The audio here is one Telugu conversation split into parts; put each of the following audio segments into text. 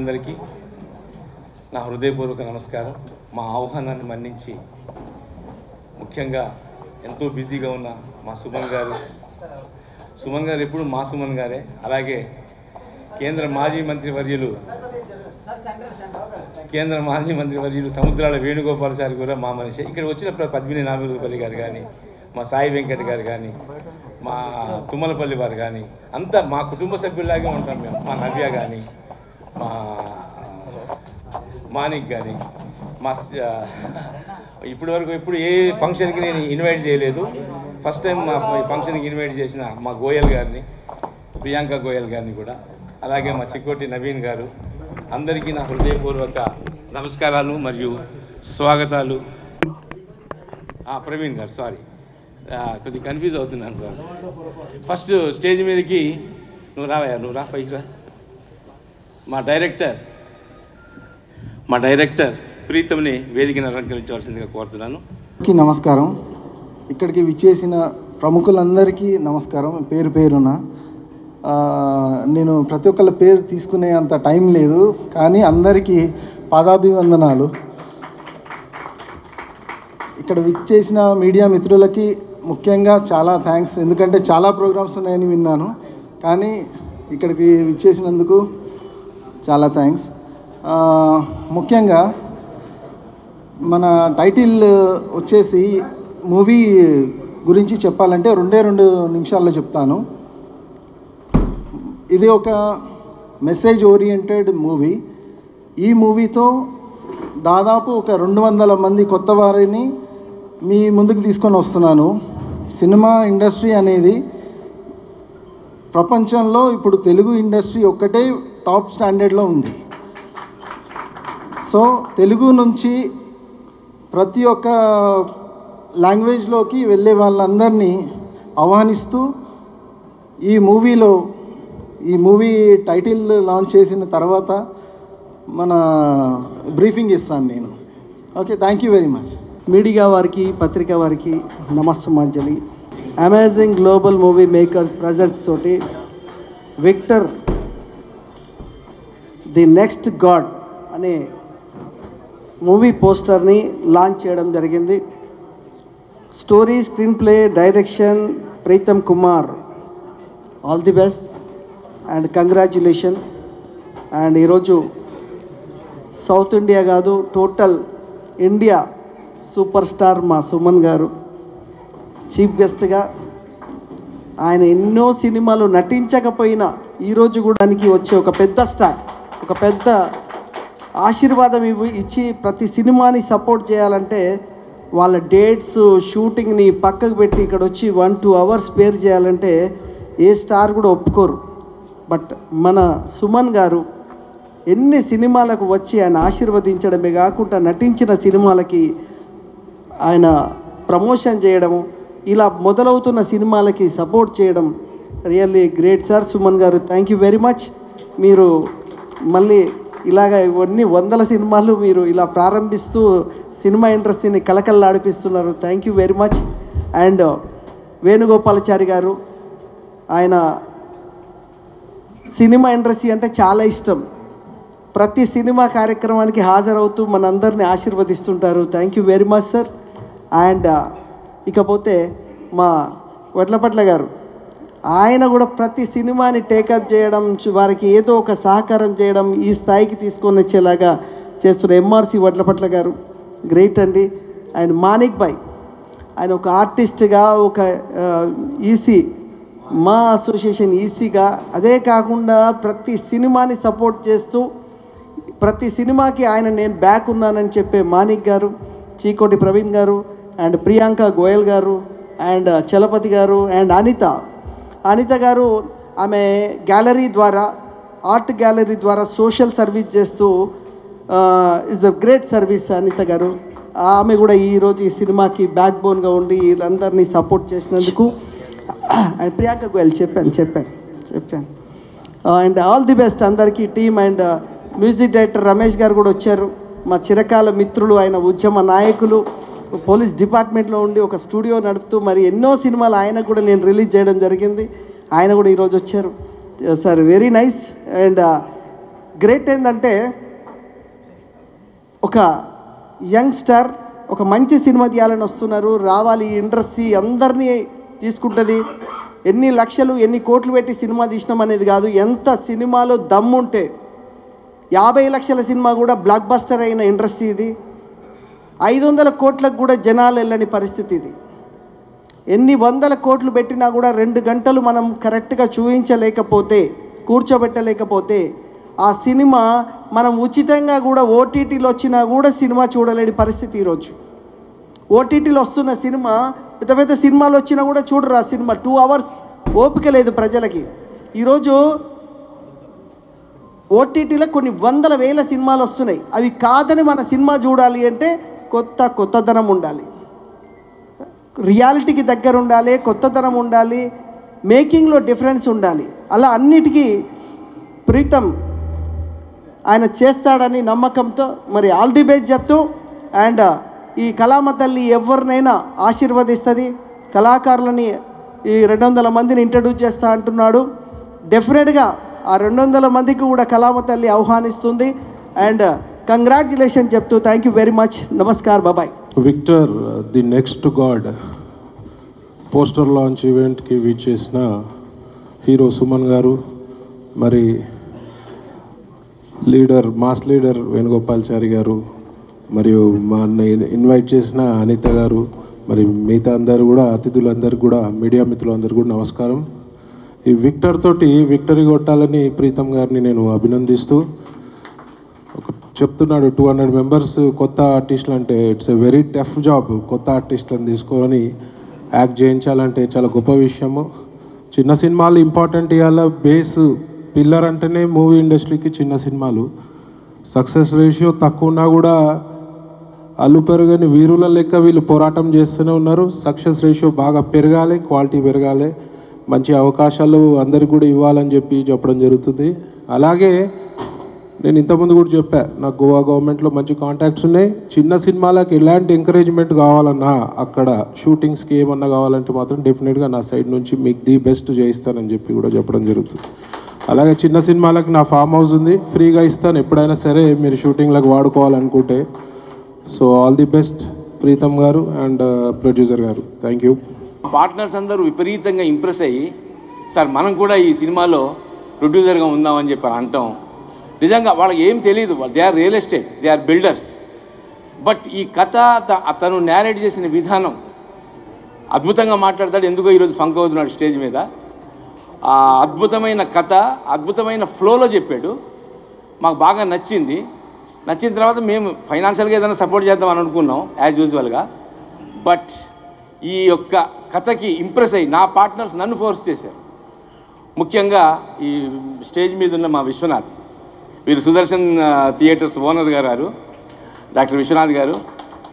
మిత్రులందరికీ నా హృదయపూర్వక నమస్కారం. మా ఆహ్వానాన్ని మన్నించి ముఖ్యంగా ఎంతో బిజీగా ఉన్న మా సుమన్ గారు ఎప్పుడు మా సుమన్ గారే, అలాగే కేంద్ర మాజీ మంత్రివర్యులు సముద్రాల వేణుగోపాలచారి కూడా మా మనిషి. ఇక్కడ వచ్చిన పద్మిని నాగులపల్లి గారు కానీ, మా సాయి వెంకట్ గారు కానీ, మా తుమ్మలపల్లి వారు కానీ, అంతా మా కుటుంబ సభ్యుల్లాగే ఉంటాం మేము. మా నవ్య కానీ, మా మానిక్ కానీ, మా ఇప్పటి వరకు ఎప్పుడు ఏ ఫంక్షన్కి నేను ఇన్వైట్ చేయలేదు. ఫస్ట్ టైం మా ఫంక్షన్కి ఇన్వైట్ చేసిన మా గోయల్ గారిని, ప్రియాంక గోయల్ గారిని కూడా, అలాగే మా చిక్కోటి నవీన్ గారు, అందరికీ నా హృదయపూర్వక నమస్కారాలు మరియు స్వాగతాలు. ప్రవీణ్ గారు, సారీ కొద్దిగా కన్ఫ్యూజ్ అవుతున్నాను సార్. ఫస్ట్ స్టేజ్ మీదకి నువ్వు రా పైకి రా. మా డైరెక్టర్ ప్రీతంని వేదికను అలంకరించవలసిందిగా కోరుతున్నాను. నమస్కారం. ఇక్కడికి విచ్చేసిన ప్రముఖులందరికీ నమస్కారం పేరు పేరున. నేను ప్రతి ఒక్కళ్ళ పేరు తీసుకునే అంత టైం లేదు, కానీ అందరికీ పాదాభివందనాలు. ఇక్కడ విచ్చేసిన మీడియా మిత్రులకి ముఖ్యంగా చాలా థ్యాంక్స్. ఎందుకంటే చాలా ప్రోగ్రామ్స్ ఉన్నాయని విన్నాను, కానీ ఇక్కడికి విచ్చేసినందుకు చాలా థ్యాంక్స్. ముఖ్యంగా మన టైటిల్ వచ్చేసి మూవీ గురించి చెప్పాలంటే 2 నిమిషాల్లో చెప్తాను. ఇది ఒక మెసేజ్ ఓరియంటెడ్ మూవీ. ఈ మూవీతో దాదాపు ఒక 200 మంది కొత్త వారిని మీ ముందుకు తీసుకొని వస్తున్నాను. సినిమా ఇండస్ట్రీ అనేది ప్రపంచంలో ఇప్పుడు తెలుగు ఇండస్ట్రీ ఒక్కటే టాప్ స్టాండర్డ్లో ఉంది. సో తెలుగు నుంచి ప్రతి ఒక్క లాంగ్వేజ్లోకి వెళ్ళే వాళ్ళందరినీ ఆహ్వానిస్తూ ఈ మూవీ టైటిల్ లాంచ్ చేసిన తర్వాత మన బ్రీఫింగ్ ఇస్తాను నేను. Okay, thank you very much. Media వారికి, పత్రికా వారికి నమస్సుమాంజలి. Amazing global movie makers presents తోటి విక్టర్ ది నెక్స్ట్ గాడ్ అనే మూవీ పోస్టర్ని లాంచ్ చేయడం జరిగింది. Story, screenplay, direction Preetam Kumar. All the best and congratulation. And ఈరోజు సౌత్ ఇండియా కాదు, టోటల్ ఇండియా సూపర్ స్టార్ మా సుమన్ గారు చీఫ్ గెస్ట్గా. ఆయన ఎన్నో సినిమాలు నటించకపోయినా ఈరోజు కూడా దానికి వచ్చే ఒక పెద్ద స్టార్, ఒక పెద్ద ఆశీర్వాదం ఇచ్చి ప్రతి సినిమాని సపోర్ట్ చేయాలంటే వాళ్ళ డేట్స్, షూటింగ్ని పక్కకు పెట్టి ఇక్కడ వచ్చి 1-2 అవర్స్ స్పేర్ చేయాలంటే ఏ స్టార్ కూడా ఒప్పుకోరు. బట్ మన సుమన్ గారు ఎన్ని సినిమాలకు వచ్చి ఆయన ఆశీర్వదించడమే కాకుండా నటించిన సినిమాలకి ఆయన ప్రమోషన్ చేయడము, ఇలా మొదలవుతున్న సినిమాలకి సపోర్ట్ చేయడం రియల్లీ గ్రేట్ సార్ సుమన్ గారు. Thank you very much. మీరు మళ్ళీ ఇలాగ ఇవన్నీ 100 సినిమాలు మీరు ఇలా ప్రారంభిస్తూ సినిమా ఇండస్ట్రీని కలకల్లాడిపిస్తున్నారు. Thank you very much. And Venugopalachari garu, ఆయన సినిమా ఇండస్ట్రీ అంటే చాలా ఇష్టం. ప్రతి సినిమా కార్యక్రమానికి హాజరవుతూ మనందరినీ ఆశీర్వదిస్తుంటారు. Thank you very much sir. And ఇకపోతే మా వడ్లపట్ల గారు, ఆయన కూడా ప్రతి సినిమాని టేకప్ చేయడం, వారికి ఏదో ఒక సహకారం చేయడం, ఈ స్థాయికి తీసుకొని వచ్చేలాగా చేస్తున్న ఎంఆర్సి వడ్లపట్ల గారు గ్రేట్ అండి. అండ్ మానిక్ భాయ్, ఆయన ఒక ఆర్టిస్ట్గా, ఒక ఈసీ, మా అసోసియేషన్ ఈసీగా, అదే కాకుండా ప్రతి సినిమాని సపోర్ట్ చేస్తూ ప్రతి సినిమాకి నేను బ్యాక్ ఉన్నానని చెప్పే మానిక్ గారు, చీకోటి ప్రవీణ్ గారు, అండ్ ప్రియాంక గోయల్ గారు, అండ్ చలపతి గారు, అండ్ అనిత గారు. ఆమె గ్యాలరీ ద్వారా, ఆర్ట్ గ్యాలరీ ద్వారా సోషల్ సర్వీస్ చేస్తూ is the great service Anitha గారు. ఆమె కూడా ఈరోజు ఈ సినిమాకి బ్యాక్ బోన్గా ఉండి వీళ్ళందరినీ సపోర్ట్ చేసినందుకు. అండ్ ప్రియాంక గోయల్ చెప్పాను. అండ్ ఆల్ ది బెస్ట్ అందరికీ team. And music director Ramesh గారు కూడా వచ్చారు, మా చిరకాల మిత్రులు, ఆయన ఉద్యమ నాయకులు, పోలీస్ డిపార్ట్మెంట్లో ఉండి ఒక స్టూడియో నడుపుతూ మరి ఎన్నో సినిమాలు ఆయనకు కూడా నేను రిలీజ్ చేయడం జరిగింది. ఆయన కూడా ఈరోజు వచ్చారు sir. Very nice. And great ఏంటంటే ఒక యంగ్స్టర్ ఒక మంచి సినిమా తీయాలని వస్తున్నారు, రావాలి ఇండస్ట్రీ అందరినీ తీసుకుంటుంది. ఎన్ని లక్షలు ఎన్ని కోట్లు పెట్టి సినిమా తీసినాం అనేది కాదు, ఎంత సినిమాలో దమ్ముంటే 50 లక్షల సినిమా కూడా బ్లాక్ బస్టర్ అయిన ఇండస్ట్రీ ఇది. 500 కోట్లకు కూడా జనాలు వెళ్ళని పరిస్థితి ఇది. ఎన్ని 100 కోట్లు పెట్టినా కూడా 2 గంటలు మనం కరెక్ట్గా చూపించలేకపోతే, కూర్చోబెట్టలేకపోతే ఆ సినిమా మనం ఉచితంగా కూడా ఓటీటీలో వచ్చినా కూడా సినిమా చూడలేని పరిస్థితి ఈరోజు. ఓటీటీలో వస్తున్న సినిమా పెద్ద పెద్ద సినిమాలు వచ్చినా కూడా చూడరు ఆ సినిమా. 2 అవర్స్ ఓపిక లేదు ప్రజలకి. ఈరోజు ఓటీటీలో కొన్ని 100,000 సినిమాలు వస్తున్నాయి. అవి కాదని మన సినిమా చూడాలి అంటే కొత్తదనం ఉండాలి, రియాలిటీకి దగ్గర ఉండాలి, కొత్తదనం ఉండాలి, మేకింగ్లో డిఫరెన్స్ ఉండాలి. అలా అన్నిటికీ ప్రీతం ఆయన చేస్తాడని నమ్మకంతో మరి ఆల్ ది బెస్ట్ చెప్తూ, అండ్ ఈ కళామ తల్లి ఎవరినైనా ఆశీర్వదిస్తుంది. కళాకారులని ఈ 200 మందిని ఇంట్రడ్యూస్ చేస్తా అంటున్నాడు. డెఫినెట్గా ఆ 200 మందికి కూడా కళామ తల్లి ఆహ్వానిస్తుంది. అండ్ కంగ్రాచులేషన్ చెప్తూ థ్యాంక్ యూ వెరీ మచ్. నమస్కార్, బాబాయ్. Victor the next God poster launch ఈవెంట్కి విచ్చేసిన హీరో సుమన్ గారు, మరి మాస్ లీడర్ వేణుగోపాల్చారి గారు, మరియు మా ఇన్వైట్ చేసిన అనిత గారు, మరి మిగతా అందరూ కూడా అతిథులందరికీ కూడా మీడియా మిత్రులందరూ కూడా నమస్కారం. ఈ విక్టర్ తోటి విక్టరీ కొట్టాలని ప్రీతం గారిని నేను అభినందిస్తూ చెప్తున్నాడు. 200 మెంబర్స్ కొత్త ఆర్టిస్టులు అంటే it's a very tough job. కొత్త ఆర్టిస్టులను తీసుకొని యాక్ట్ చేయించాలంటే చాలా గొప్ప విషయము. చిన్న సినిమాలు ఇంపార్టెంట్ ఇవ్వాల. బేస్ పిల్లర్ అంటేనే మూవీ ఇండస్ట్రీకి చిన్న సినిమాలు. సక్సెస్ రేషియో తక్కువ ఉన్నా కూడా అల్లు పెరగని వీరుల లెక్క వీళ్ళు పోరాటం చేస్తూనే ఉన్నారు. సక్సెస్ రేషియో బాగా పెరగాలి, క్వాలిటీ పెరగాలి, మంచి అవకాశాలు అందరికి కూడా ఇవ్వాలని చెప్పడం జరుగుతుంది. అలాగే నేను ఇంతకుముందు కూడా చెప్పా, నాకు గోవా గవర్నమెంట్లో మంచి కాంటాక్ట్స్ ఉన్నాయి. చిన్న సినిమాలకు ఎలాంటి ఎంకరేజ్మెంట్ కావాలన్నా, అక్కడ షూటింగ్స్కి ఏమన్నా కావాలంటే మాత్రం డెఫినెట్గా నా సైడ్ నుంచి మీకు ది బెస్ట్ చేయిస్తానని కూడా చెప్పడం జరుగుతుంది. అలాగే చిన్న సినిమాలకు నా ఫామ్ హౌస్ ఉంది, ఫ్రీగా ఇస్తాను ఎప్పుడైనా సరే మీరు షూటింగ్లకు వాడుకోవాలనుకుంటే. So all the best Preetam garu and producer garu. Thank you. Partners అందరూ విపరీతంగా ఇంప్రెస్ అయ్యి, సార్ మనం కూడా ఈ సినిమాలో ప్రొడ్యూసర్గా ఉందామని చెప్పి అంటాం. నిజంగా వాళ్ళకి ఏం తెలియదు, they are real estate, they are builders. But ఈ కథ తను నేరేట్ చేసిన విధానం అద్భుతంగా మాట్లాడతాడు. ఎందుకో ఈరోజు ఫంక్ అవుతున్నాడు స్టేజ్ మీద. ఆ అద్భుతమైన కథ అద్భుతమైన ఫ్లోలో చెప్పాడు. మాకు బాగా నచ్చింది. నచ్చిన తర్వాత మేము ఫైనాన్షియల్గా ఏదైనా సపోర్ట్ చేద్దామని అనుకున్నాం యాజ్ యూజువల్గా. బట్ ఈ యొక్క కథకి ఇంప్రెస్ అయ్యి నా పార్ట్నర్స్ నన్ను ఫోర్స్ చేశారు. ముఖ్యంగా ఈ స్టేజ్ మీద ఉన్న మా విశ్వనాథ్, వీరు సుదర్శన్ థియేటర్స్ ఓనర్ గారు డాక్టర్ విశ్వనాథ్ గారు,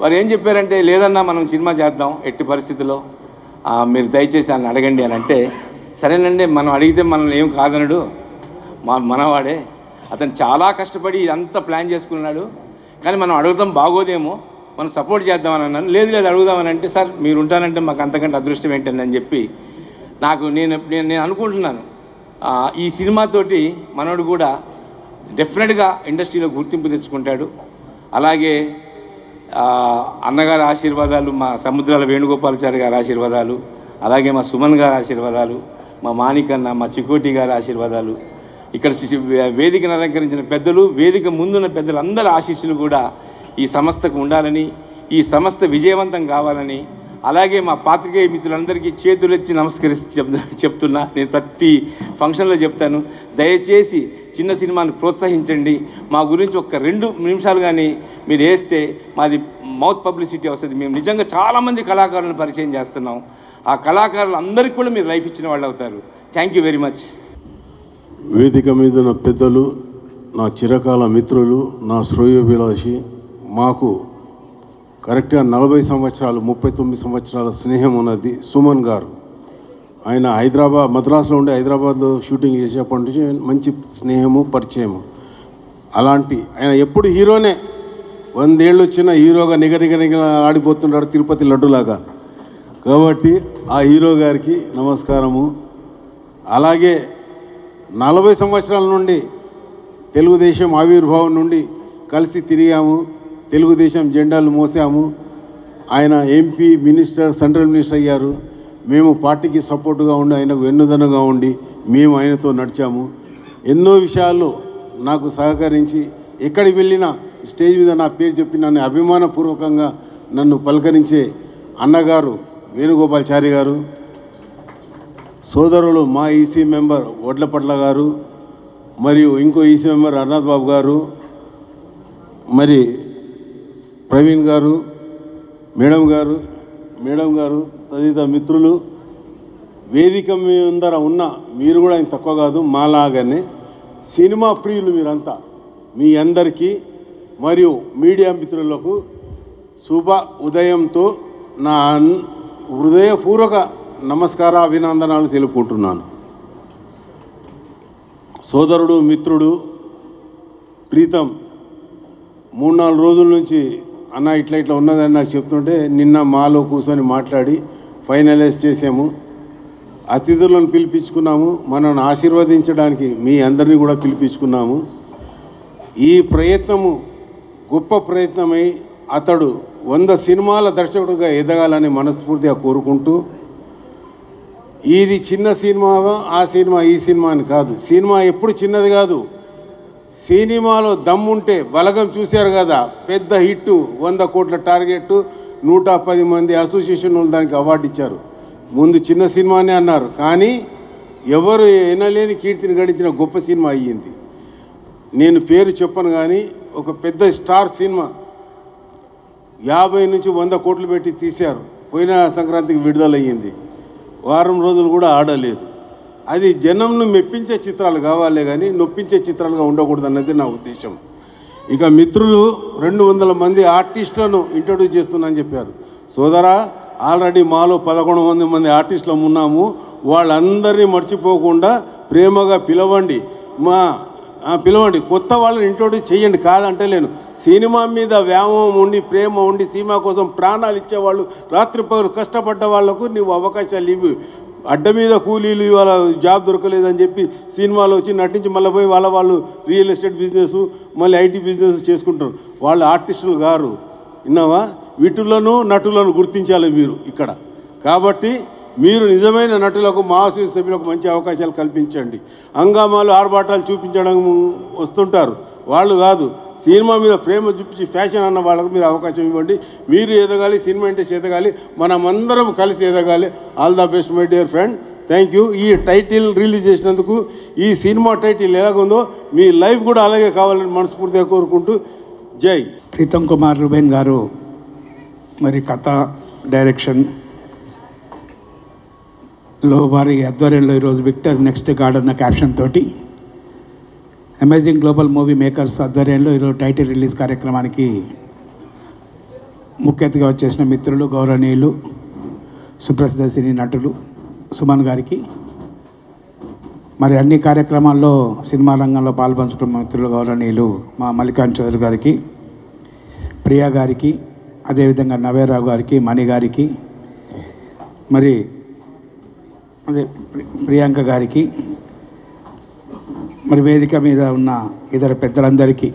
వారు ఏం చెప్పారంటే, లేదన్నా మనం సినిమా చేద్దాం ఎట్టి పరిస్థితిలో, మీరు దయచేసి ఆయన అడగండి అని అంటే, సరేనండి మనం అడిగితే మనల్ని ఏం కాదనడు, మనవాడే, అతను చాలా కష్టపడి ఇదంతా ప్లాన్ చేసుకున్నాడు, కానీ మనం అడుగుతాం బాగోదేమో, మనం సపోర్ట్ చేద్దామని అన్నాను. లేదు అడుగుదామని అంటే, సార్ మీరు ఉంటానంటే మాకు అంతకంటే అదృష్టం ఏంటని అని చెప్పి నేను అనుకుంటున్నాను ఈ సినిమాతోటి మనోడు కూడా డెఫినెట్గా ఇండస్ట్రీలో గుర్తింపు తెచ్చుకుంటాడు. అలాగే అన్నగారి ఆశీర్వాదాలు, మా సముద్రాల వేణుగోపాలాచారి గారి ఆశీర్వాదాలు, అలాగే మా సుమన్ గారి ఆశీర్వాదాలు, మా మాణికన్న, మా చికోటి గారి ఆశీర్వాదాలు, ఇక్కడ వేదికను అలంకరించిన పెద్దలు, వేదిక ముందున్న పెద్దలందరి ఆశీస్సులు కూడా ఈ సంస్థకు ఉండాలని, ఈ సంస్థ విజయవంతం కావాలని, అలాగే మా పాత్రికేయ మిత్రులందరికీ చేతులెత్తి నమస్కరిస్తూ చెప్తున్నా. నేను ప్రతి ఫంక్షన్లో చెప్తాను, దయచేసి చిన్న సినిమాని ప్రోత్సహించండి. మా గురించి ఒక 2 నిమిషాలు కానీ మీరు వేస్తే మాది మౌత్ పబ్లిసిటీ వస్తుంది. మేము నిజంగా చాలామంది కళాకారులను పరిచయం చేస్తున్నాం. ఆ కళాకారులందరికీ కూడా మీరు లైఫ్ ఇచ్చిన వాళ్ళు అవుతారు. Thank you very much. వేదిక మీద ఉన్న పెద్దలు, నా చిరకాల మిత్రులు, నా శ్రేయోభిలాషి, మాకు కరెక్ట్గా 40 సంవత్సరాలు 39 సంవత్సరాల స్నేహం ఉన్నది సుమన్ గారు. ఆయన మద్రాసులో ఉండే హైదరాబాద్లో షూటింగ్ చేసేప్పటి నుంచి మంచి స్నేహము, పరిచయము. అలాంటి ఆయన ఎప్పుడు హీరోనే, 100 ఏళ్ళు వచ్చిన హీరోగా నిగనిగ ఆడిపోతున్నాడు తిరుపతి లడ్డులాగా. కాబట్టి ఆ హీరో గారికి నమస్కారము. అలాగే 40 సంవత్సరాల నుండి తెలుగుదేశం ఆవిర్భావం నుండి కలిసి తిరిగాము, తెలుగుదేశం జెండాలు మోసాము. ఆయన ఎంపీ, మినిస్టర్, సెంట్రల్ మినిస్టర్ అయ్యారు. మేము పార్టీకి సపోర్టుగా ఉండి, ఆయనకు వెన్నుదన్నుగా ఉండి మేము ఆయనతో నడిచాము. ఎన్నో విషయాల్లో నాకు సహకరించి ఎక్కడికి వెళ్ళినా స్టేజ్ మీద నా పేరు చెప్పి నన్ను అభిమానపూర్వకంగా నన్ను పలకరించే అన్నగారు వేణుగోపాల్చారి గారు, సోదరులు మా ఈసీ మెంబర్ వడ్లపట్ల గారు, మరియు ఇంకో ఈసీ మెంబర్ అర్నాథ్ బాబు గారు, మరి ప్రవీణ్ గారు, మేడం గారు తదితర మిత్రులు, వేదిక ముందర ఉన్న మీరు కూడా ఆయన తక్కువ కాదు, మాలాగానే సినిమా ప్రియులు మీరంతా. మీ అందరికీ మరియు మీడియా మిత్రులకు శుభ ఉదయంతో నా హృదయపూర్వక నమస్కార అభినందనాలు తెలుపుకుంటున్నాను. సోదరుడు, మిత్రుడు ప్రీతం 3-4 రోజుల నుంచి అన్న ఇట్లా ఉన్నదని నాకు చెప్తుంటే నిన్న మాలో కూర్చొని మాట్లాడి ఫైనలైజ్ చేసాము. అతిథులను పిలిపించుకున్నాము, మనల్ని ఆశీర్వదించడానికి మీ అందరినీ కూడా పిలిపించుకున్నాము. ఈ ప్రయత్నము గొప్ప ప్రయత్నమై అతడు 100 సినిమాల దర్శకుడిగా ఎదగాలని మనస్ఫూర్తిగా కోరుకుంటూ, ఇది చిన్న సినిమా, ఆ సినిమా, ఈ సినిమా అని కాదు. సినిమా ఎప్పుడు చిన్నది కాదు. సినిమాలో దమ్ముంటే బలగం చూశారు కదా, పెద్ద హిట్, 100 కోట్ల టార్గెట్, 110 మంది అసోసియేషన్ వాళ్ళు దానికి అవార్డు ఇచ్చారు. ముందు చిన్న సినిమానే అన్నారు, కానీ ఎవరు ఎనలేని కీర్తిని గడించిన గొప్ప సినిమా అయ్యింది. నేను పేరు చెప్పను కానీ ఒక పెద్ద స్టార్ సినిమా 50 నుంచి 100 కోట్లు పెట్టి తీశారు. పోయిన సంక్రాంతికి విడుదలయ్యింది. వారం రోజులు కూడా ఆడలేదు. అది జనంను మెప్పించే చిత్రాలు కావాలే కానీ నొప్పించే చిత్రాలుగా ఉండకూడదు అన్నది నా ఉద్దేశం. ఇక మిత్రులు 200 మంది ఆర్టిస్టులను ఇంట్రొడ్యూస్ చేస్తున్నానని చెప్పారు. సోదరా, ఆల్రెడీ మాలో 11 మంది ఆర్టిస్టులు ఉన్నాము. వాళ్ళందరినీ మర్చిపోకుండా ప్రేమగా పిలవండి, పిలవండి, కొత్త వాళ్ళని ఇంట్రొడ్యూస్ చేయండి, కాదంటలేను. సినిమా మీద వ్యామోహం ఉండి, ప్రేమ ఉండి, సినిమా కోసం ప్రాణాలు ఇచ్చేవాళ్ళు, రాత్రి పగలు కష్టపడ్డ వాళ్లకు నువ్వు అవకాశాలు ఇవ్వు. అడ్డ మీద కూలీలు ఇవాళ జాబ్ దొరకలేదని చెప్పి సినిమాలో వచ్చి నటించి మళ్ళీ పోయి వాళ్ళు రియల్ ఎస్టేట్ బిజినెస్, మళ్ళీ ఐటీ బిజినెస్ చేసుకుంటారు. వాళ్ళు ఆర్టిస్టులు గారు, విన్నావా? వీటులను నటులను గుర్తించాలి మీరు ఇక్కడ. కాబట్టి మీరు నిజమైన నటులకు, మా అసోసియేషన్ సభ్యులకు మంచి అవకాశాలు కల్పించండి. హంగామాలు, ఆర్భాటాలు చూపించడం వస్తుంటారు, వాళ్ళు కాదు. సినిమా మీద ప్రేమ చూపించి ఫ్యాషన్ అన్న వాళ్ళకు మీరు అవకాశం ఇవ్వండి. మీరు ఎదగాలి, సినిమా ఇండస్ట్రీ ఎదగాలి, మనమందరం కలిసి ఎదగాలి. All the best my dear friend. Thank you. ఈ టైటిల్ రిలీజ్ చేసినందుకు, ఈ సినిమా టైటిల్ ఎలాగుందో మీ లైఫ్ కూడా అలాగే కావాలని మనస్ఫూర్తిగా కోరుకుంటూ జై. ప్రీతం కుమార్ రూబెన్ గారు మరి కథ, డైరెక్షన్లో వారి ఆధ్వర్యంలో ఈరోజు విక్టర్ నెక్స్ట్ గాడ్ అన్న క్యాప్షన్ తోటి అమేజింగ్ గ్లోబల్ మూవీ మేకర్స్ ఆధ్వర్యంలో ఈరోజు టైటిల్ రిలీజ్ కార్యక్రమానికి ముఖ్య అతిథిగా వచ్చేసిన మిత్రులు, గౌరవనీయులు, సుప్రసిద్ధ సినీ నటులు సుమన్ గారికి, మరి అన్ని కార్యక్రమాల్లో సినిమా రంగంలో పాల్పంచుకున్న మిత్రులు గౌరవనీయులు మా మల్లికార్జున చౌదరి గారికి, ప్రియా గారికి, అదేవిధంగా నవేరావు గారికి, మణి గారికి, మరి అదే ప్రియాంక గారికి, మరి వేదిక మీద ఉన్న ఇతర పెద్దలందరికీ,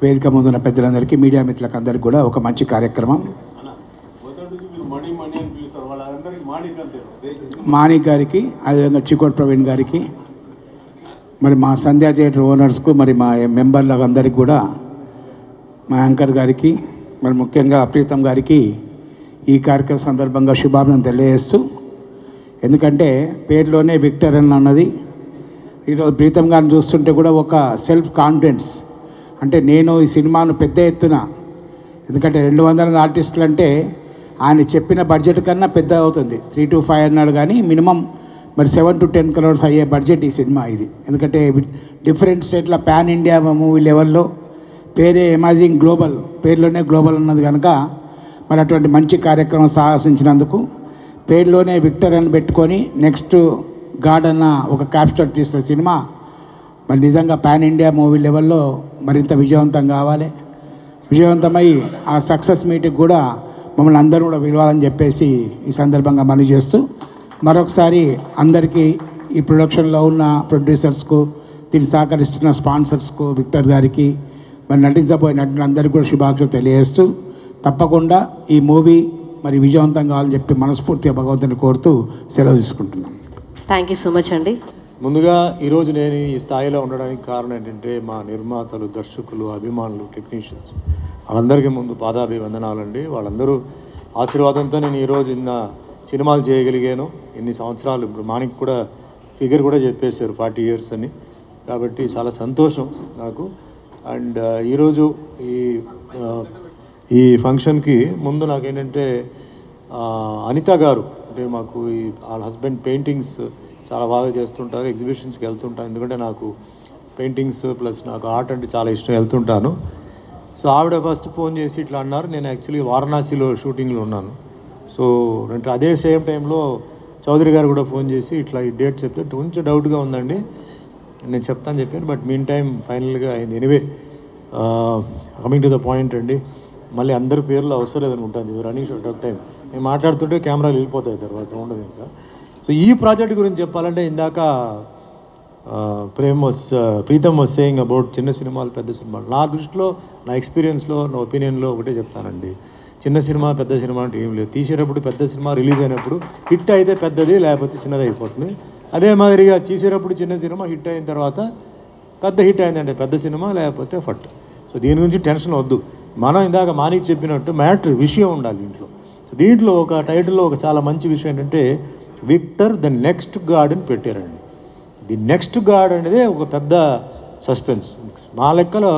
వేదిక ముందున్న పెద్దలందరికీ, మీడియా మిత్రులకు అందరికీ కూడా ఒక మంచి కార్యక్రమం. మాణిక్ గారికి, అదేవిధంగా చికోట్ ప్రవీణ్ గారికి, మరి మా సంధ్యా థియేటర్ ఓనర్స్కు, మరి మా మెంబర్లకు అందరికీ కూడా, మా యాంకర్ గారికి, మరి ముఖ్యంగా ప్రీతం గారికి ఈ కార్యక్రమం సందర్భంగా శుభాభినందనలు తెలియజేస్తూ, ఎందుకంటే పేరులోనే విక్టర్ అని అన్నది. ఈరోజు ప్రీతం గారిని చూస్తుంటే కూడా ఒక సెల్ఫ్ కాన్ఫిడెన్స్, అంటే నేను ఈ సినిమాను పెద్ద ఎత్తున, ఎందుకంటే 200 ఆర్టిస్టులు అంటే ఆయన చెప్పిన బడ్జెట్ కన్నా పెద్ద అవుతుంది. 3 to 5 అన్నాడు, కానీ మినిమం మరి 7 to 10 crores అయ్యే బడ్జెట్ ఈ సినిమా ఇది. ఎందుకంటే డిఫరెంట్ స్టేట్ల పాన్ ఇండియా మూవీ లెవెల్లో పేరే అమేజింగ్ గ్లోబల్, పేరులోనే గ్లోబల్ అన్నది కనుక మరి అటువంటి మంచి కార్యక్రమం సాహసించినందుకు, పేరులోనే విక్టర్ అని పెట్టుకొని నెక్స్ట్ గాడ్ అన్న ఒక క్యాప్స్టర్ తీసిన సినిమా మరి నిజంగా పాన్ ఇండియా మూవీ లెవెల్లో మరింత విజయవంతం కావాలి. విజయవంతమై ఆ సక్సెస్ మీట్కి కూడా మమ్మల్ని అందరూ కూడా పిలవాలని చెప్పేసి ఈ సందర్భంగా మనవి చేస్తూ, మరొకసారి అందరికీ ఈ ప్రొడక్షన్లో ఉన్న ప్రొడ్యూసర్స్కు, దీనికి సహకరిస్తున్న స్పాన్సర్స్కు, విక్టర్ గారికి, మరి నటించబోయే నటులందరికీ కూడా శుభాకాంక్షలు తెలియజేస్తూ తప్పకుండా ఈ మూవీ మరి విజయవంతం కావాలని చెప్పి మనస్ఫూర్తిగా భగవంతుని కోరుతూ సెలవు తీసుకుంటున్నాం. థ్యాంక్ యూ సో మచ్ అండి. ముందుగా ఈరోజు నేను ఈ స్థాయిలో ఉండడానికి కారణం ఏంటంటే మా నిర్మాతలు, దర్శకులు, అభిమానులు, టెక్నీషియన్స్ వాళ్ళందరికీ ముందు పాదాభివందనాలండి. వాళ్ళందరూ ఆశీర్వాదంతో నేను ఈరోజు ఇన్న సినిమాలు చేయగలిగాను. ఎన్ని సంవత్సరాలు, ఇప్పుడు మానికి కూడా ఫిగర్ కూడా చెప్పేశారు 40 years అని, కాబట్టి చాలా సంతోషం నాకు. అండ్ ఈరోజు ఈ ఫంక్షన్కి ముందు నాకేంటంటే అనిత గారు అంటే మాకు వాళ్ళ హస్బెండ్ పెయింటింగ్స్ చాలా బాగా చేస్తుంటారు, ఎగ్జిబిషన్స్కి వెళ్తుంటాను. ఎందుకంటే నాకు పెయింటింగ్స్ ప్లస్ నాకు ఆర్ట్ అంటే చాలా ఇష్టం, వెళ్తుంటాను. సో ఆవిడ ఫస్ట్ ఫోన్ చేసి ఇట్లా అన్నారు. నేను యాక్చువల్లీ వారణాసిలో షూటింగ్లో ఉన్నాను. సో అంటే అదే సేమ్ టైంలో చౌదరి గారు కూడా ఫోన్ చేసి ఇట్లా ఈ డేట్ చెప్తే కొంచెం డౌట్గా ఉందండి, నేను చెప్తాను చెప్పాను. బట్ మీన్ టైం ఫైనల్గా అయింది. Anyway coming to the point అండి, మళ్ళీ అందరి పేర్లు అవసరం లేదనుకుంటాను. రన్నింగ్ షార్ట్ ఆఫ్ టైం నేను మాట్లాడుతుంటే కెమెరాలు వెళ్ళిపోతాయి, తర్వాత ఉండదు ఇంకా. సో ఈ ప్రాజెక్ట్ గురించి చెప్పాలంటే ఇందాక ప్రీతం వాస్ సేయింగ్ అబౌట్ చిన్న సినిమాలు, పెద్ద సినిమాలు. నా దృష్టిలో, నా ఎక్స్పీరియన్స్లో, నా ఒపీనియన్లో ఒకటే చెప్తానండి, చిన్న సినిమా పెద్ద సినిమా అంటే ఏం లేదు. తీసేటప్పుడు పెద్ద సినిమా రిలీజ్ అయినప్పుడు హిట్ అయితే పెద్దది, లేకపోతే చిన్నది అయిపోతుంది. అదే మాదిరిగా తీసేటప్పుడు చిన్న సినిమా హిట్ అయిన తర్వాత పెద్ద హిట్ అయిందంటే పెద్ద సినిమా, లేకపోతే ఫట్. సో దీని గురించి టెన్షన్ వద్దు. మనం ఇందాక మానికి చెప్పినట్టు మ్యాటర్ విషయం ఉండాలి ఇంట్లో. సో దీంట్లో ఒక టైటిల్లో ఒక చాలా మంచి విషయం ఏంటంటే విక్టర్ ద నెక్స్ట్ గాడ్ అని పెట్టారండి. ది నెక్స్ట్ గాడ్ అనేది ఒక పెద్ద సస్పెన్స్. మా లెక్కలో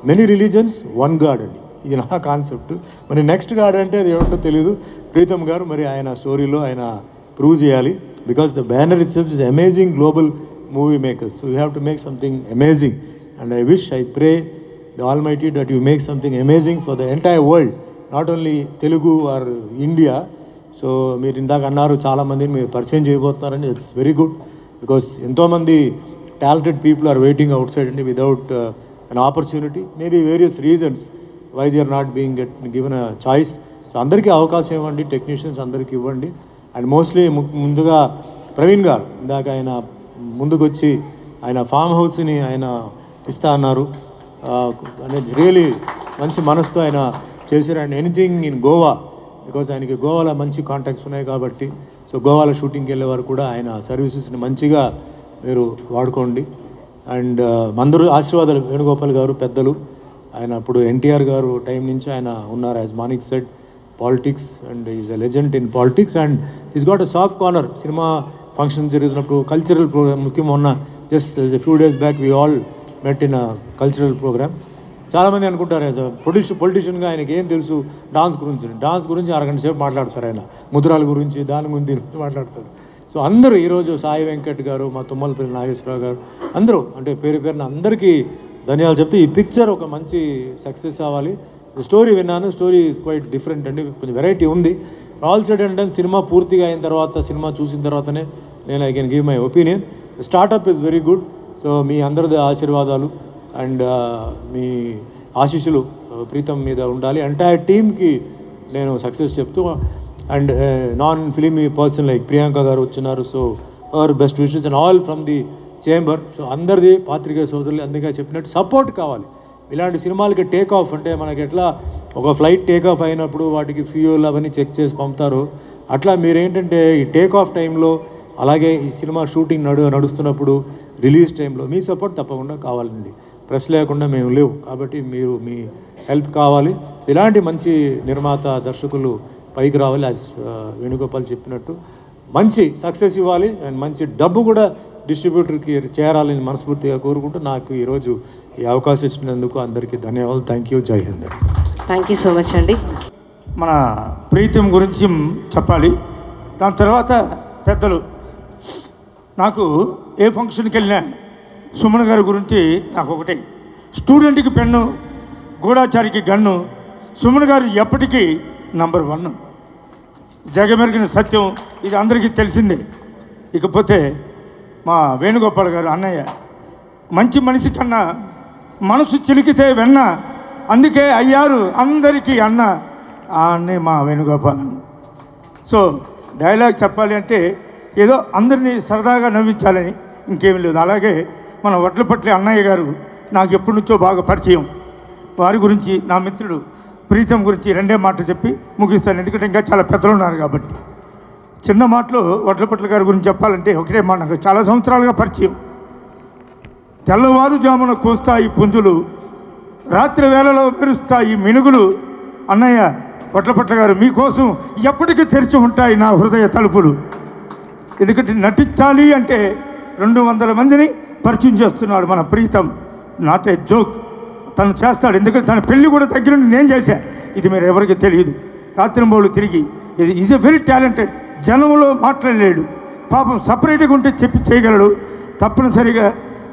మెనీ రిలీజన్స్ వన్ గాడ్ అండి, ఇది నా కాన్సెప్ట్. మరి నెక్స్ట్ గాడ్ అంటే అది ఏమిటో తెలియదు. ప్రీతం గారు మరి ఆయన స్టోరీలో ఆయన ప్రూవ్ చేయాలి. Because the banner itself is amazing global movie makers. So you have to make something amazing. And I wish, I pray the almighty that you make something amazing for the entire world, not only Telugu or India. So మీరు ఇందాక అన్నారు చాలామందిని మీరు పరిచయం చేయబోతున్నారని, ఇట్స్ వెరీ గుడ్. బికాస్ ఎంతోమంది talented people are waiting outside అండి without an opportunity, maybe various reasons why they are not being given a choice. So అందరికీ అవకాశం ఇవ్వండి, టెక్నీషియన్స్ అందరికీ ఇవ్వండి. అండ్ మోస్ట్లీ ముందుగా ప్రవీణ్ గారు ఇందాక ఆయన ముందుకు వచ్చి ఆయన ఫామ్ హౌస్ని ఆయన ఇస్తా అన్నారు. అనేది రియలీ మంచి మనసుతో ఆయన చేశారు. And anything in Goa, because ఆయనకి గోవాలో మంచి కాంటాక్ట్స్ ఉన్నాయి కాబట్టి, సో గోవాలో షూటింగ్కి వెళ్ళే వారు కూడా ఆయన సర్వీసెస్ని మంచిగా మీరు వాడుకోండి. అండ్ అందరూ ఆశీర్వాదాలు. వేణుగోపాల్ గారు పెద్దలు, ఆయన అప్పుడు ఎన్టీఆర్ గారు టైం నుంచి ఆయన ఉన్నారు. As Manik said, politics and is a legend in politics. And is got a soft corner. Cinema function జరిగినప్పుడు కల్చరల్ ప్రోగ్రామ్, ముఖ్యంగా ఉన్న just few days back we all met in a cultural programme. చాలామంది అనుకుంటారు యాజ్ పొలిటీషియన్గా ఆయనకి ఏం తెలుసు డాన్స్ గురించి అరగంట సేపు మాట్లాడతారు. ఆయన ముద్రాల గురించి, దాని గురించి మాట్లాడతారు. సో అందరూ ఈరోజు సాయి వెంకట్ గారు, మా తుమ్మలపల్లి నాగేశ్వరరావు గారు, అందరూ అంటే పేరు పేరున అందరికీ ధన్యవాదాలు చెప్తే ఈ పిక్చర్ ఒక మంచి సక్సెస్ అవ్వాలి. స్టోరీ విన్నాను, స్టోరీ ఈజ్ క్వైట్ డిఫరెంట్ అండి, కొంచెం వెరైటీ ఉంది. All said and done cinema పూర్తిగా అయిన తర్వాత, సినిమా చూసిన తర్వాతనే నేను I can give my opinion. Startup is very good. So మీ అందరిది ఆశీర్వాదాలు అండ్ మీ ఆశీస్సులు ప్రీతం మీద ఉండాలి. ఎంటైర్ టీమ్కి నేను సక్సెస్ చెప్తూ, and non filmy person like Priyanka గారు వచ్చినారు. So our best wishes and all from the chamber. So అందరిది పాత్రికేయ సోదరులు అందుకే చెప్పినట్టు సపోర్ట్ కావాలి. ఇలాంటి సినిమాలకి టేక్ ఆఫ్ అంటే మనకి ఎట్లా ఒక ఫ్లైట్ టేక్ ఆఫ్ అయినప్పుడు వాటికి ఫ్యూయల్ అవన్నీ చెక్ చేసి పంపుతారు, అట్లా మీరేంటంటే ఈ టేక్ ఆఫ్ టైంలో, అలాగే ఈ సినిమా షూటింగ్ నడుస్తున్నప్పుడు, రిలీజ్ టైంలో మీ సపోర్ట్ తప్పకుండా కావాలండి. ప్రెస్ లేకుండా మేము లేవు, కాబట్టి మీరు మీ హెల్ప్ కావాలి. ఇలాంటి మంచి నిర్మాత, దర్శకులు పైకి రావాలి. యాజ్ వేణుగోపాల్ చెప్పినట్టు మంచి సక్సెస్ ఇవ్వాలి అండ్ మంచి డబ్బు కూడా డిస్ట్రిబ్యూటర్కి చేరాలని మనస్ఫూర్తిగా కోరుకుంటూ నాకు ఈరోజు ఈ అవకాశం ఇచ్చినందుకు అందరికీ ధన్యవాదాలు. Thank you. Jai Hind. Thank you so much అండి. మన ప్రీతం గురించి చెప్పాలి. దాని తర్వాత పెద్దలు, నాకు ఏ ఫంక్షన్కి వెళ్ళినా సుమన్ గారి గురించి నాకు ఒకటే, స్టూడెంట్కి పెన్ను, గూఢాచారికి గన్ను, సుమన్ గారు ఎప్పటికీ నంబర్ 1. జగమెరిగిన సత్యం, ఇది అందరికీ తెలిసిందే. ఇకపోతే మా వేణుగోపాల్ గారు అన్నయ్య, మంచి మనిషి కన్నా మనసు చిలికితే వెన్న, అందుకే అయ్యారు అందరికీ అన్న అన్నీ మా వేణుగోపాల్. సో డైలాగ్ చెప్పాలి అంటే ఏదో అందరినీ సరదాగా నవ్వించాలని, ఇంకేమీ లేదు. అలాగే మన వడ్లపట్లి అన్నయ్య గారు నాకు ఎప్పటి నుంచో బాగా పరిచయం. వారి గురించి నా మిత్రుడు ప్రీతం గురించి రెండే మాటలు చెప్పి ముగిస్తాను, ఎందుకంటే ఇంకా చాలా పెద్దలు ఉన్నారు కాబట్టి. చిన్న మాటలో వడ్లపట్ల గారి గురించి చెప్పాలంటే ఒకటే మాట, నాకు చాలా సంవత్సరాలుగా పరిచయం. తెల్లవారుజామున కూస్తాయి పుంజులు, రాత్రి వేళలో మెరుస్తాయి మినుగులు. అన్నయ్య వడ్లపట్ల గారు, మీకోసం ఎప్పటికీ తెరిచి ఉంటాయి నా హృదయ తలుపులు. ఎందుకంటే నటించాలి అంటే 200 మందిని పరిచయం చేస్తున్నాడు మన ప్రీతం. నాట్ ఏ జోక్, తను చేస్తాడు. ఎందుకంటే తన పెళ్ళి కూడా దగ్గరుండి నేను చేశా, ఇది మీరు ఎవరికి తెలియదు. రాత్రింబోళ్ళు తిరిగి ఈజ్ ఎ వెరీ టాలెంటెడ్, జనంలో మాట్లాడలేడు, పాపం సపరేట్గా ఉంటే చెప్పి చేయగలడు. తప్పనిసరిగా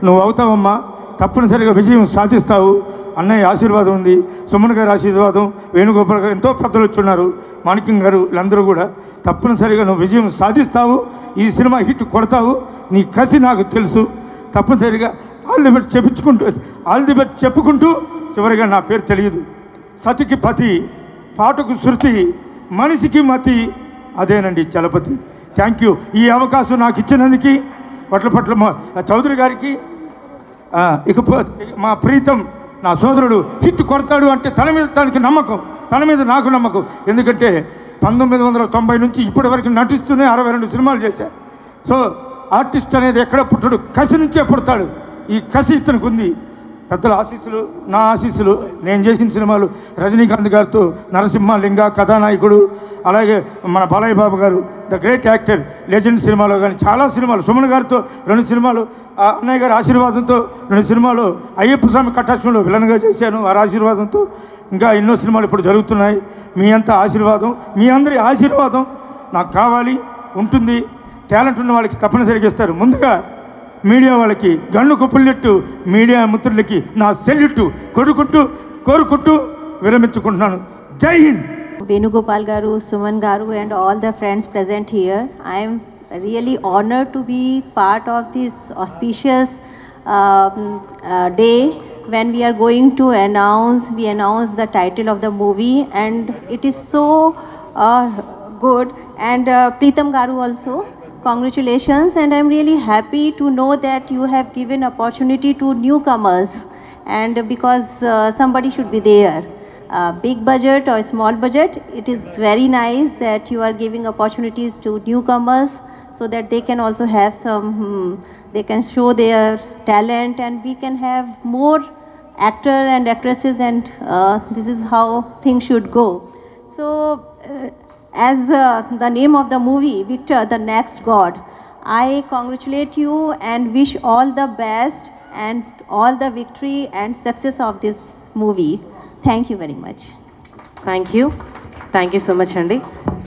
నువ్వు అవుతావమ్మా, తప్పనిసరిగా విజయం సాధిస్తావు. అన్నయ్య ఆశీర్వాదం ఉంది, సుమన్ గారి ఆశీర్వాదం, వేణుగోపాల్ గారు, ఎంతో పెద్దలు వచ్చున్నారు, మాణిక్యం గారు, వీళ్ళందరూ కూడా. తప్పనిసరిగా నువ్వు విజయం సాధిస్తావు, ఈ సినిమా హిట్ కొడతావు, నీ కసి నాకు తెలుసు. తప్పనిసరిగా ఆల్ ది బెస్ట్ చెప్పుకుంటూ చివరిగా నా పేరు తెలియదు. సతికి పతి, పాటకు శృతి, మనిషికి మతి, అదేనండి చలపతి. Thank you. ఈ అవకాశం నాకు ఇచ్చినందుకు వడ్లపట్ల చౌదరి గారికి, ఇకపోతే మా ప్రీతం నా సోదరుడు హిట్ కొడతాడు అంటే తన మీద తనకి నమ్మకం, తన మీద నాకు నమ్మకం. ఎందుకంటే 1990 నుంచి ఇప్పటి వరకు నటిస్తూనే 62 సినిమాలు చేశారు. సో ఆర్టిస్ట్ అనేది ఎక్కడ పుట్టడు, కసి నుంచే పుడతాడు. ఈ కసి ఇతనికి ఉంది. పెద్దల ఆశీస్సులు, నా ఆశీస్సులు. నేను చేసిన సినిమాలు రజనీకాంత్ గారితో నరసింహలింగ కథానాయకుడు, అలాగే మన బాలయ్య బాబు గారు ద గ్రేట్ యాక్టర్ లెజెండ్ సినిమాలో కానీ చాలా సినిమాలు, సుమన్ గారితో 2 సినిమాలు, అన్నయ్య గారి ఆశీర్వాదంతో 2 సినిమాలు, అయ్యప్ప స్వామి కటాక్షంలో విలన్గా చేశాను వారి ఆశీర్వాదంతో. ఇంకా ఎన్నో సినిమాలు ఇప్పుడు జరుగుతున్నాయి. మీ అంతా ఆశీర్వాదం, మీ అందరి ఆశీర్వాదం నాకు కావాలి, ఉంటుంది. టాలెంట్ ఉన్న వాళ్ళకి తప్పనిసరిగా ఇస్తారు. ముందుగా మీడియా వాళ్ళకి గన్ను కొప్పులెట్టు, మీడియా మిత్రులకి నా సెల్యూట్ కోరుకుంటూ విరమించుకుంటున్నాను. జై Hind. Venugopal Garu, Suman Garu and all the friends present here. I am really honored to be part of this auspicious day when we are going to announce the title of the movie, and it is so good. And Pritam Garu also, congratulations, and I'm really happy to know that you have given opportunity to newcomers, and because somebody should be there. Big budget or small budget, it is very nice that you are giving opportunities to newcomers so that they can also have some, they can show their talent, and we can have more actor and actresses, and this is how things should go. So as the name of the movie, Victor, the Next God, I congratulate you and wish all the best and all the victory and success of this movie. Thank you very much. Thank you so much, Andy.